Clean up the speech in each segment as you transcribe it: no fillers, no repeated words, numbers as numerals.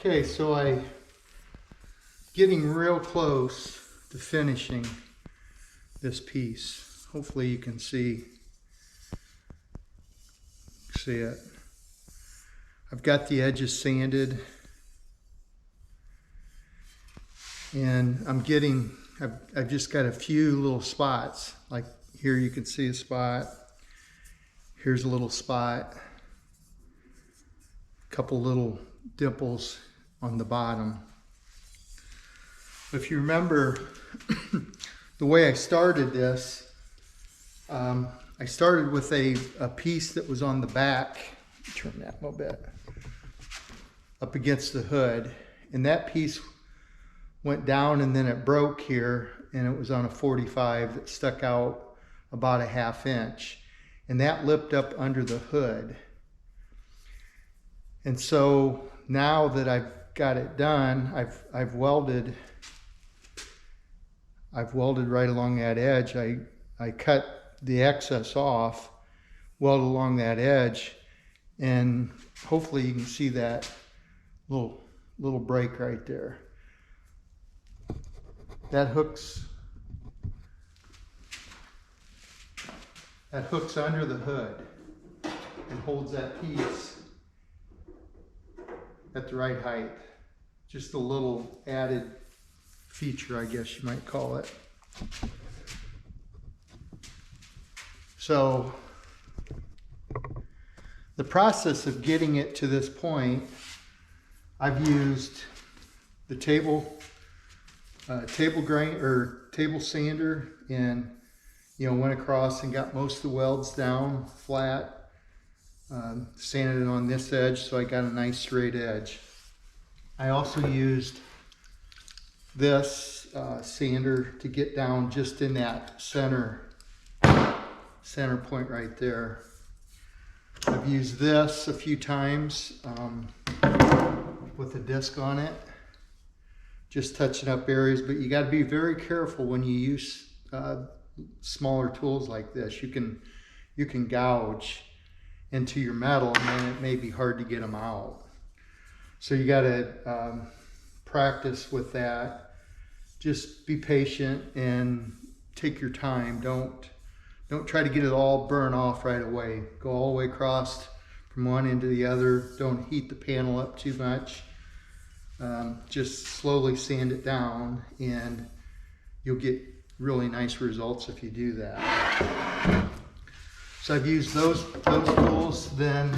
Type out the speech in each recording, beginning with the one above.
Okay, so I'm getting real close to finishing this piece. Hopefully you can see it. I've got the edges sanded, and I've just got a few little spots. Like here you can see a spot. Here's a little spot. A couple little dimples on the bottom. If you remember the way I started this, I started with a piece that was on the back. Turn that a little bit up against the hood, and that piece went down and then it broke here, and it was on a 45 that stuck out about a 1/2 inch, and that lipped up under the hood. And so now that I've got it done, I've welded right along that edge. I cut the excess off, welded along that edge, and hopefully you can see that little break right there. That hooks under the hood and holds that piece at the right height. Just a little added feature, I guess you might call it. So the process of getting it to this point, I've used the table grind or table sander, and went across and got most of the welds down flat. Sanded it on this edge so I got a nice straight edge. I also used this sander to get down just in that center point right there. I've used this a few times with a disc on it, just touching up areas, but you got to be very careful when you use smaller tools like this. You can gouge into your metal, and then it may be hard to get them out. So you got to practice with that. Just be patient and take your time. Don't try to get it all burn off right away. Go all the way across from one end to the other. Don't heat the panel up too much. Just slowly sand it down, and you'll get really nice results if you do that. So I've used those tools. Then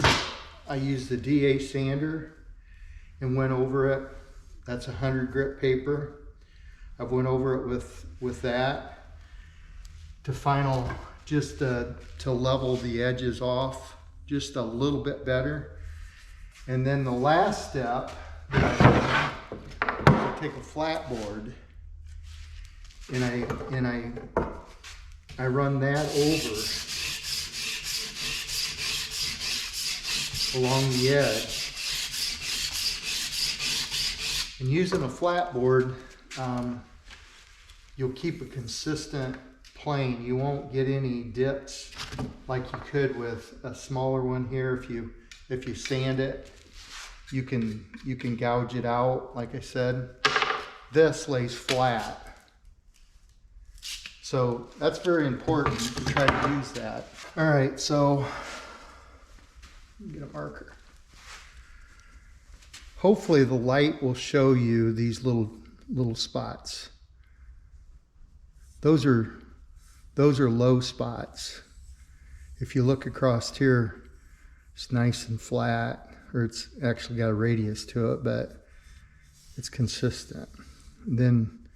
I used the DA sander and went over it. That's 100 grit paper. I've went over it with that to level the edges off just a little bit better. And then the last step, I take a flat board and I run that over along the edge. And using a flat board, you'll keep a consistent plane. You won't get any dips like you could with a smaller one here. If you sand it, you can gouge it out. Like I said, this lays flat. So that's very important to try to use that. All right, so get a marker. Hopefully the light will show you these little spots. Those are low spots. If you look across here, it's nice and flat, or it's actually got a radius to it, but it's consistent. Then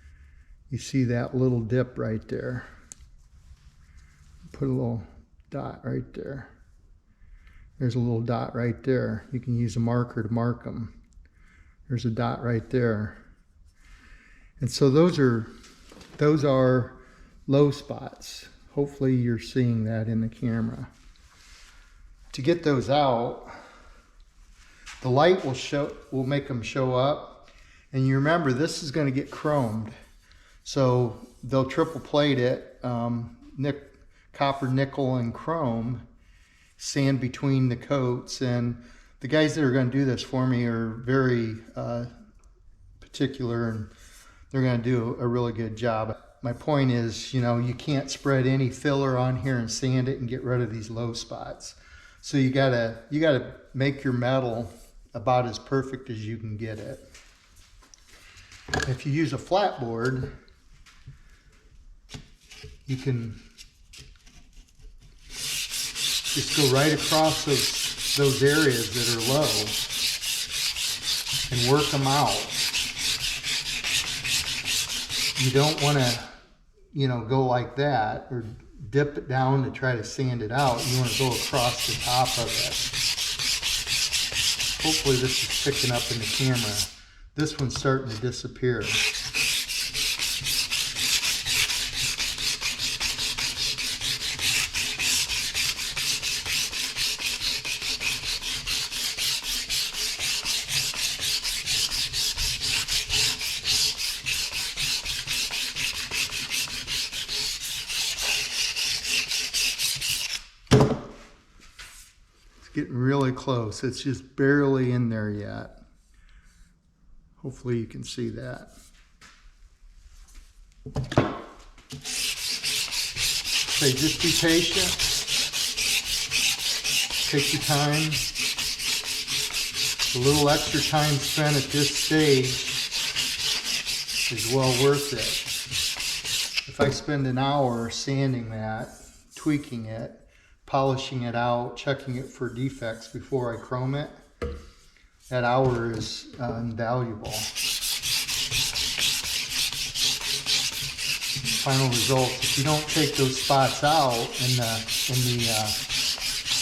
you see that little dip right there. Put a little dot right there. There's a little dot right there. You can use a marker to mark them. There's a dot right there. And so those are low spots. Hopefully you're seeing that in the camera. To get those out, the light will make them show up. And you remember, this is going to get chromed. So they'll triple plate it, copper, nickel, and chrome, sand between the coats, and the guys that are going to do this for me are very particular, and they're going to do a really good job. My point is, you know, you can't spread any filler on here and sand it and get rid of these low spots. So you gotta make your metal about as perfect as you can get it. If you use a flat board, you can just go right across those areas that are low and work them out. You don't want to, you know, go like that or dip it down to try to sand it out. You want to go across the top of it. Hopefully this is picking up in the camera. This one's starting to disappear. Getting really close. It's just barely in there yet. Hopefully you can see that. Okay, just be patient. Take your time. The little extra time spent at this stage is well worth it. If I spend an hour sanding that, tweaking it, polishing it out, checking it for defects before I chrome it, that hour is invaluable. Final results, if you don't take those spots out, and the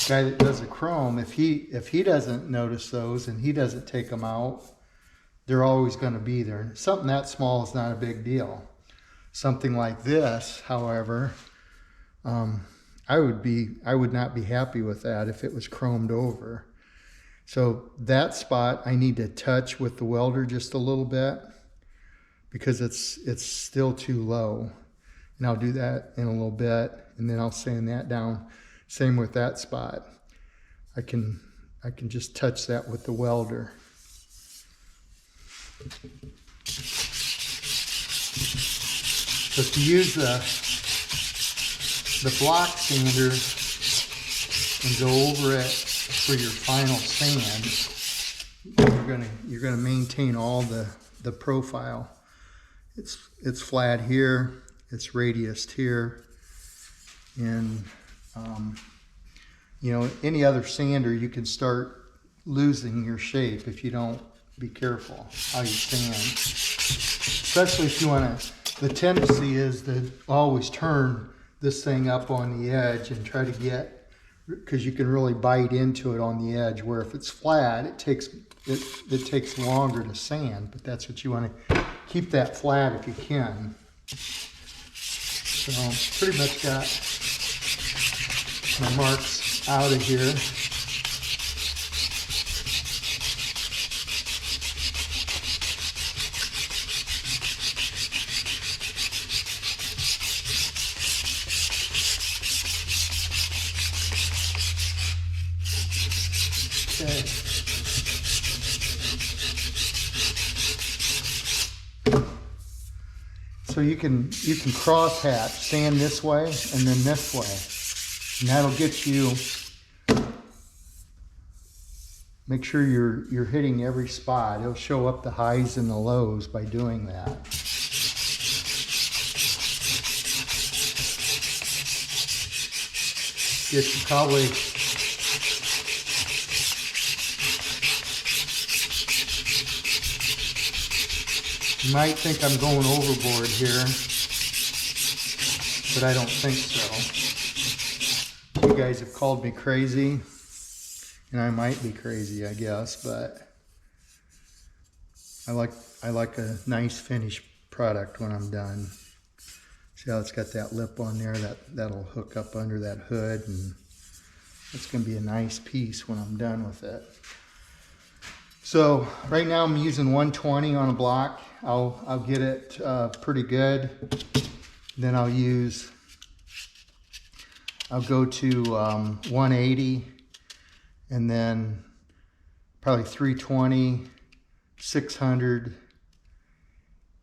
guy that does the chrome, if he doesn't notice those and he doesn't take them out, they're always going to be there. Something that small is not a big deal. Something like this, however, I would not be happy with that if it was chromed over. So that spot I need to touch with the welder just a little bit because it's still too low. And I'll do that in a little bit, and then I'll sand that down. Same with that spot. I can just touch that with the welder. So if you use the block sander and go over it for your final sand, you're gonna maintain all the profile. It's flat here, it's radiused here, and you know, any other sander you can start losing your shape if you don't be careful how you sand. Especially if you want to, the tendency is to always turn this thing up on the edge and try to get, because you can really bite into it on the edge, where if it's flat, it takes longer to sand, but that's what you want to keep that flat if you can. So pretty much got my marks out of here. Okay. So you can cross hatch, sand this way and then this way, and that'll get you. Make sure you're hitting every spot. It'll show up the highs and the lows by doing that. Get you probably. You might think I'm going overboard here, but I don't think so. You guys have called me crazy, and I might be crazy, I guess, but I like a nice finished product when I'm done. See how it's got that lip on there, that'll hook up under that hood, and it's going to be a nice piece when I'm done with it. So right now I'm using 120 on a block. I'll get it pretty good. Then I'll go to 180, and then probably 320, 600,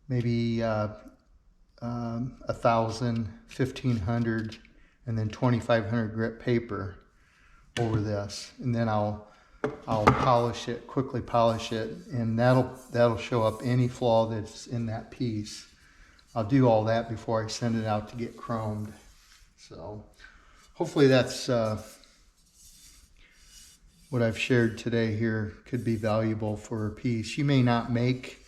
maybe 1,000, 1,500, and then 2,500 grit paper over this, and then I'll polish it, quickly polish it, and that'll show up any flaw that's in that piece. I'll do all that before I send it out to get chromed. So hopefully that's what I've shared today here could be valuable for a piece. You may not make,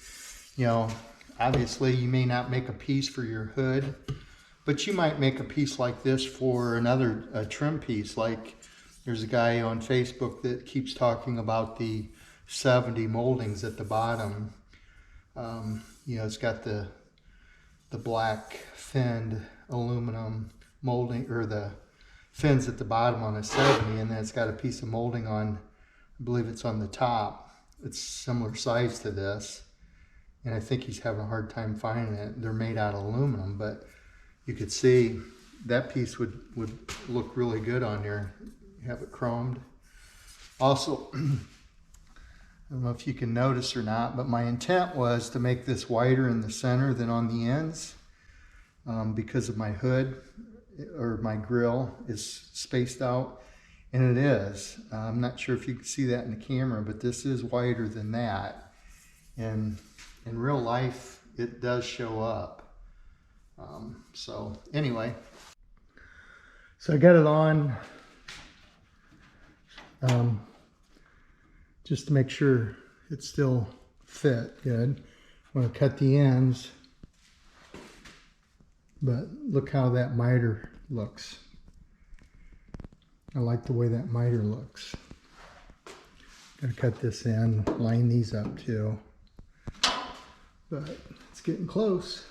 obviously you may not make a piece for your hood, but you might make a piece like this for a trim piece. Like there's a guy on Facebook that keeps talking about the 70 moldings at the bottom. It's got the black finned aluminum molding, or the fins at the bottom on a 70, and then it's got a piece of molding on, I believe it's on the top. It's similar size to this, and I think he's having a hard time finding it. They're made out of aluminum, but you could see that piece would look really good on there. Have it chromed. Also, I don't know if you can notice or not, but my intent was to make this wider in the center than on the ends, because of my hood, or my grill is spaced out, and it is. I'm not sure if you can see that in the camera, but this is wider than that. And in real life, it does show up. So anyway, so I got it on just to make sure it still fit good. I'm going to cut the ends, but look how that miter looks. I like the way that miter looks. Got to cut this in, line these up too, but it's getting close.